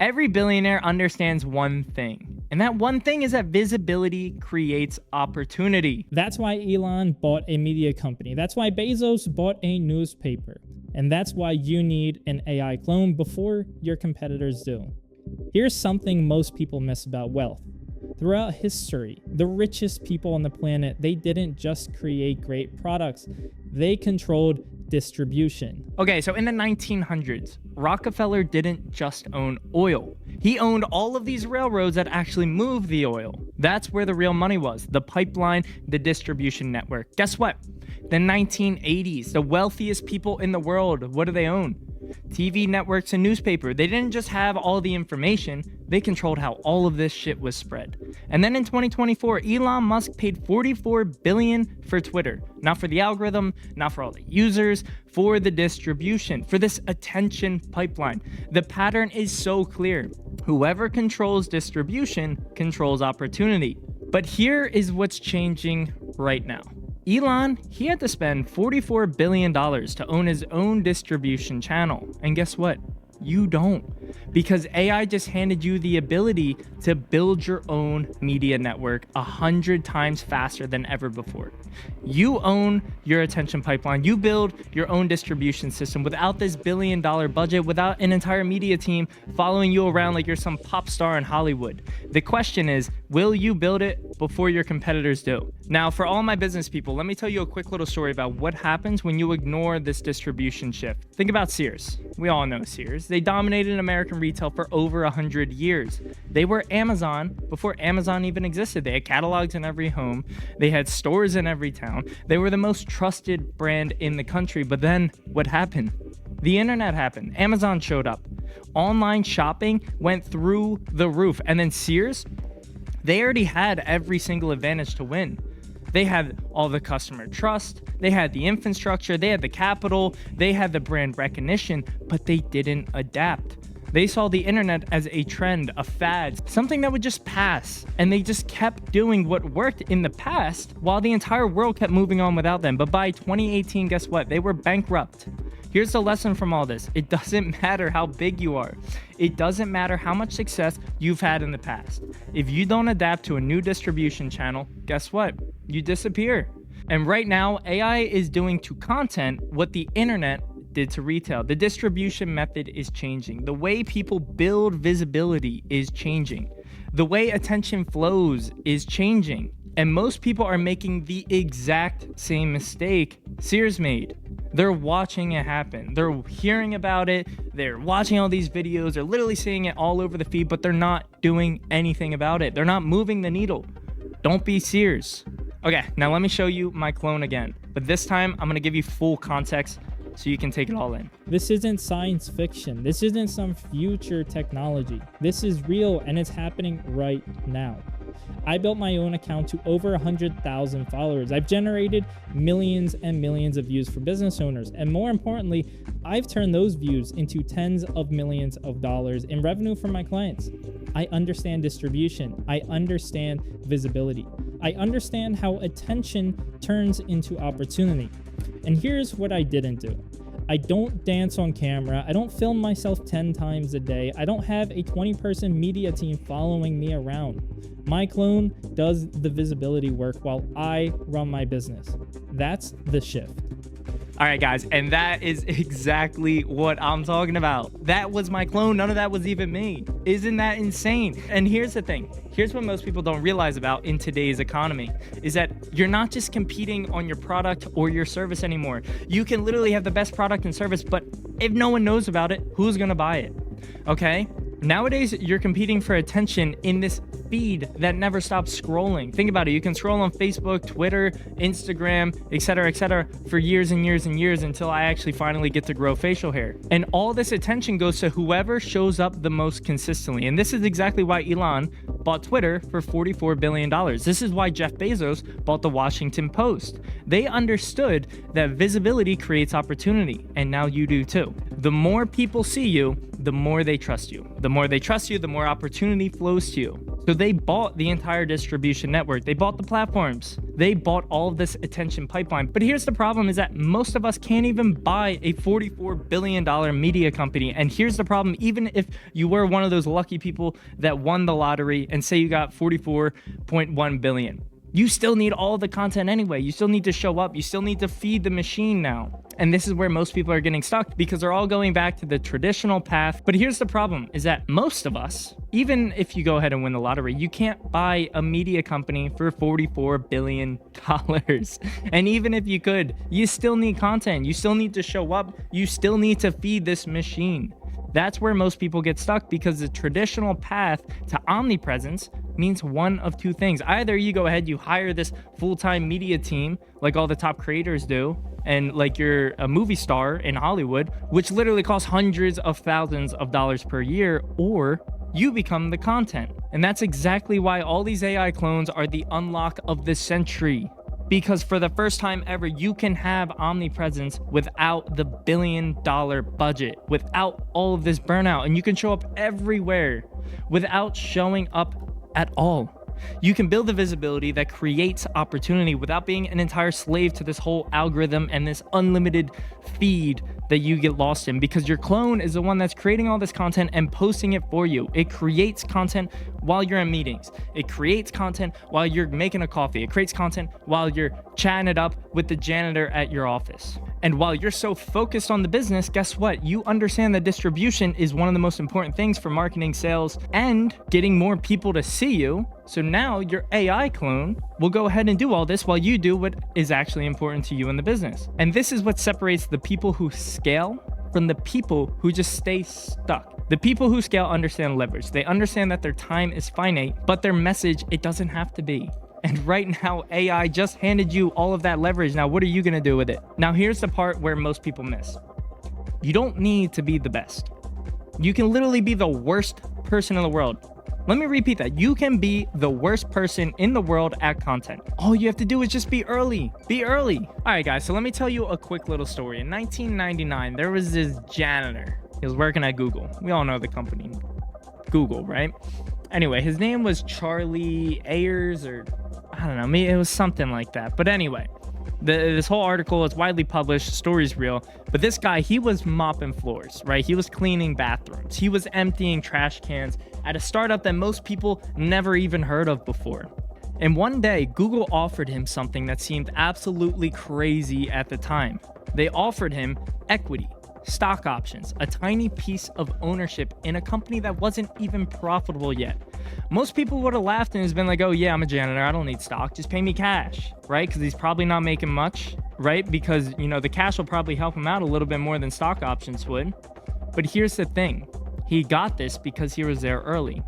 Every billionaire understands one thing, and that one thing is that visibility creates opportunity. That's why Elon bought a media company. That's why Bezos bought a newspaper. And that's why you need an AI clone before your competitors do. Here's something most people miss about wealth. Throughout history, the richest people on the planet, they didn't just create great products, they controlled distribution. Okay, so in the 1900s, Rockefeller didn't just own oil. He owned all of these railroads that actually moved the oil. That's where the real money was, the pipeline, the distribution network. Guess what? The 1980s, the wealthiest people in the world, what do they own? TV networks and newspaper. They didn't just have all the information, they controlled how all of this shit was spread. And then in 2024, Elon Musk paid $44 billion for Twitter. Not for the algorithm, not for all the users, for the distribution, for this attention pipeline. The pattern is so clear. Whoever controls distribution controls opportunity. But here is what's changing right now. Elon, he had to spend $44 billion to own his own distribution channel. And guess what? You don't. Because AI just handed you the ability to build your own media network 100 times faster than ever before. You own your attention pipeline. You build your own distribution system without this billion-dollar budget, without an entire media team following you around like you're some pop star in Hollywood. The question is, will you build it before your competitors do? Now, for all my business people, let me tell you a quick little story about what happens when you ignore this distribution shift. Think about Sears. We all know Sears. They dominated American retail for over 100 years. They were Amazon before Amazon even existed. They had catalogs in every home. They had stores in every town. They were the most trusted brand in the country. But then what happened? The internet happened. Amazon showed up. Online shopping went through the roof. And then Sears, they already had every single advantage to win. They had all the customer trust, they had the infrastructure, they had the capital, they had the brand recognition, but they didn't adapt. They saw the internet as a trend, a fad, something that would just pass. And they just kept doing what worked in the past while the entire world kept moving on without them. But by 2018, guess what? They were bankrupt. Here's the lesson from all this. It doesn't matter how big you are. It doesn't matter how much success you've had in the past. If you don't adapt to a new distribution channel, guess what? You disappear. And right now, AI is doing to content what the internet did to retail. The distribution method is changing. The way people build visibility is changing. The way attention flows is changing. And most people are making the exact same mistake Sears made. They're watching it happen. They're hearing about it. They're watching all these videos. They're literally seeing it all over the feed, but they're not doing anything about it. They're not moving the needle. Don't be Sears. Okay, now let me show you my clone again. But this time, I'm gonna give you full context so you can take it all in. This isn't science fiction. This isn't some future technology. This is real and it's happening right now. I built my own account to over 100,000 followers. I've generated millions and millions of views for business owners. And more importantly, I've turned those views into tens of millions of dollars in revenue for my clients. I understand distribution. I understand visibility. I understand how attention turns into opportunity. And here's what I didn't do. I don't dance on camera. I don't film myself 10 times a day. I don't have a 20-person media team following me around. My clone does the visibility work while I run my business. That's the shift. All right, guys, and that is exactly what I'm talking about. That was my clone. None of that was even me. Isn't that insane? And here's the thing. Here's what most people don't realize about in today's economy is that you're not just competing on your product or your service anymore. You can literally have the best product and service, but if no one knows about it, who's going to buy it? Okay? Nowadays, you're competing for attention in this feed that never stops scrolling. Think about it. You can scroll on Facebook, Twitter, Instagram, etc., for years and years and years until I actually finally get to grow facial hair. And all this attention goes to whoever shows up the most consistently. And this is exactly why Elon bought Twitter for $44 billion. This is why Jeff Bezos bought the Washington Post. They understood that visibility creates opportunity, and now you do too. The more people see you, the more they trust you. The more they trust you, the more opportunity flows to you. So they bought the entire distribution network. They bought the platforms. They bought all of this attention pipeline. But here's the problem is that most of us can't even buy a $44 billion media company. And here's the problem, even if you were one of those lucky people that won the lottery and say you got 44.1 billion. You still need all the content anyway. You still need to show up. You still need to feed the machine now. And this is where most people are getting stuck because they're all going back to the traditional path. But here's the problem is that most of us, even if you go ahead and win the lottery, you can't buy a media company for $44 billion. And even if you could, you still need content. You still need to show up. You still need to feed this machine. That's where most people get stuck because the traditional path to omnipresence means one of two things. Either you go ahead, you hire this full-time media team like all the top creators do, and like you're a movie star in Hollywood, which literally costs hundreds of thousands of dollars per year, or you become the content. And that's exactly why all these AI clones are the unlock of the century. Because for the first time ever, you can have omnipresence without the $1 billion budget, without all of this burnout, and you can show up everywhere without showing up at all. You can build the visibility that creates opportunity without being an entire slave to this whole algorithm and this unlimited feed that you get lost in, because your clone is the one that's creating all this content and posting it for you. It creates content while you're in meetings. It creates content while you're making a coffee. It creates content while you're chatting it up with the janitor at your office. And while you're so focused on the business, guess what? You understand that distribution is one of the most important things for marketing, sales, and getting more people to see you. So now your AI clone will go ahead and do all this while you do what is actually important to you in the business. And this is what separates the people who scale from the people who just stay stuck. The people who scale understand leverage. They understand that their time is finite, but their message, it doesn't have to be. And right now, AI just handed you all of that leverage. Now, what are you going to do with it? Now, here's the part where most people miss. You don't need to be the best. You can literally be the worst person in the world. Let me repeat that. You can be the worst person in the world at content. All you have to do is just be early. Be early. All right, guys. So let me tell you a quick little story. In 1999, there was this janitor. He was working at Google. We all know the company Google, right? Anyway, his name was Charlie Ayers, or I don't know, maybe it was something like that. But anyway, this whole article is widely published, story's real. But this guy, he was mopping floors, right? He was cleaning bathrooms. He was emptying trash cans at a startup that most people never even heard of before. And one day, Google offered him something that seemed absolutely crazy at the time. They offered him equity, stock options, a tiny piece of ownership in a company that wasn't even profitable yet. Most people would have laughed and has been like, oh yeah, I'm a janitor, I don't need stock, just pay me cash, right? Because he's probably not making much, right? Because, you know, the cash will probably help him out a little bit more than stock options would. But here's the thing, he got this because he was there early.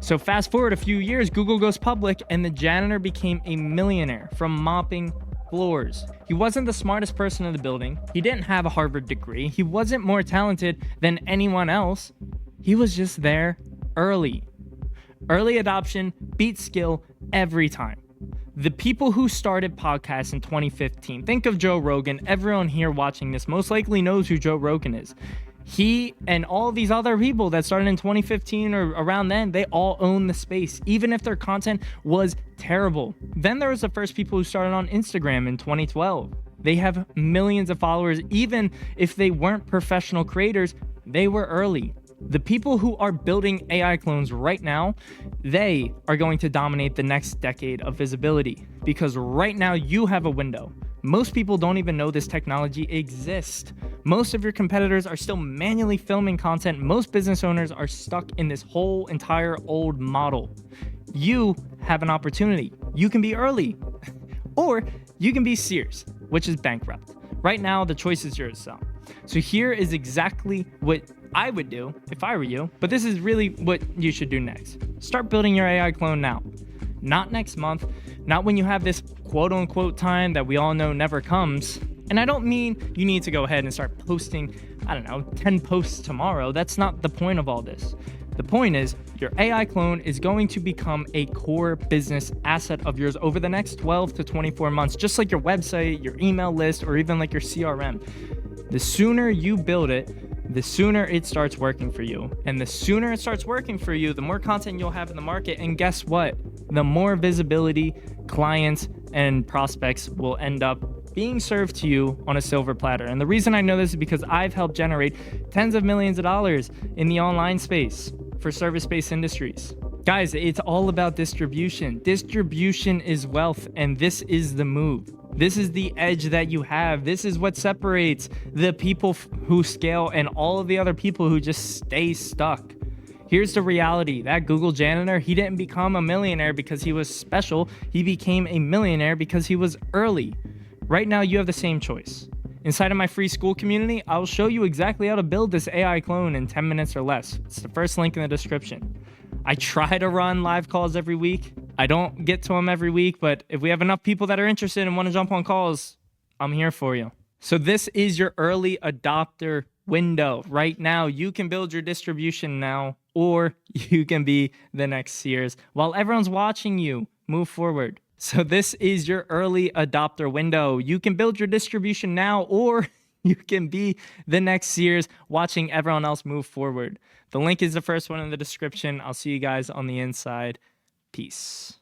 So fast forward a few years, Google goes public and the janitor became a millionaire from mopping floors. He wasn't the smartest person in the building. He didn't have a Harvard degree. He wasn't more talented than anyone else. He was just there early. Early adoption beats skill every time. The people who started podcasts in 2015, think of Joe Rogan. Everyone here watching this most likely knows who Joe Rogan is. He and all these other people that started in 2015 or around then, they all own the space, even if their content was terrible. Then there was the first people who started on Instagram in 2012. They have millions of followers. Even if they weren't professional creators, they were early. The people who are building AI clones right now, they are going to dominate the next decade of visibility, because right now you have a window. Most people don't even know this technology exists. Most of your competitors are still manually filming content. Most business owners are stuck in this whole entire old model. You have an opportunity. You can be early, or you can be Sears, which is bankrupt. Right now, the choice is yours. So here is exactly what I would do if I were you, but this is really what you should do next. Start building your AI clone now. Not next month, not when you have this quote unquote time that we all know never comes. And I don't mean you need to go ahead and start posting, 10 posts tomorrow. That's not the point of all this. The point is your AI clone is going to become a core business asset of yours over the next 12 to 24 months, just like your website, your email list, or even like your CRM. The sooner you build it, the sooner it starts working for you. And the sooner it starts working for you, the more content you'll have in the market. And guess what? The more visibility, clients, and prospects will end up being served to you on a silver platter. And the reason I know this is because I've helped generate tens of millions of dollars in the online space for service-based industries. Guys, it's all about distribution. Distribution is wealth, and this is the move. This is the edge that you have. This is what separates the people who scale and all of the other people who just stay stuck. Here's the reality. That Google janitor, he didn't become a millionaire because he was special. He became a millionaire because he was early. Right now, you have the same choice. Inside of my free Skool community, I'll show you exactly how to build this AI clone in 10 minutes or less. It's the first link in the description. I try to run live calls every week. I don't get to them every week, but if we have enough people that are interested and want to jump on calls, I'm here for you. So this is your early adopter window. Right now, you can build your distribution now, or you can be the next Sears. While everyone's watching you move forward. So this is your early adopter window. You can build your distribution now, or you can be the next Sears watching everyone else move forward. The link is the first one in the description. I'll see you guys on the inside. Peace.